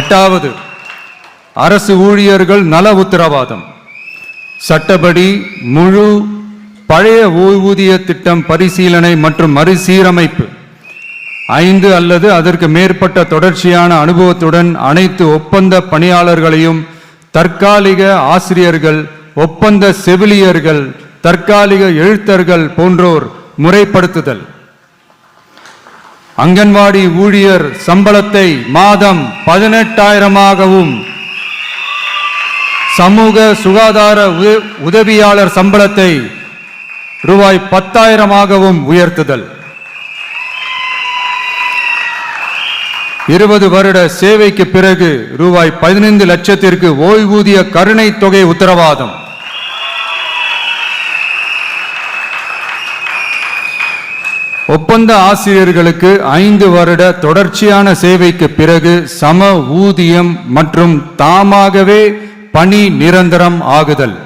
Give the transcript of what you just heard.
8வது, அரசு ஊழியர்கள் நல உத்தரவாதம். சட்டப்படி முழு பழைய ஓய்வூதிய திட்டம் பரிசீலனை மற்றும் மறுசீரமைப்பு. 5 அல்லது அதற்கு மேற்பட்ட தொடர்ச்சியான அனுபவத்துடன் அனைத்து ஒப்பந்த பணியாளர்களையும் தற்காலிக ஆசிரியர்கள், ஒப்பந்த செவிலியர்கள், தற்காலிக எழுத்தர்கள் போன்றோர் முறைப்படுத்துதல். அங்கன்வாடி ஊழியர் சம்பளத்தை மாதம் 18,000ஆகவும், சமூக சுகாதார உதவியாளர் சம்பளத்தை ரூபாய் 10,000ஆகவும் உயர்த்துதல். 20 வருட சேவைக்கு பிறகு ரூபாய் 15 லட்சத்திற்கு ஓய்வூதிய கருணை தொகை உத்தரவாதம். ஒப்பந்த ஆசிரியர்களுக்கு 5 வருட தொடர்ச்சியான சேவைக்கு பிறகு சம ஊதியம் மற்றும் தாமாகவே பணி நிரந்தரம் ஆகுதல்.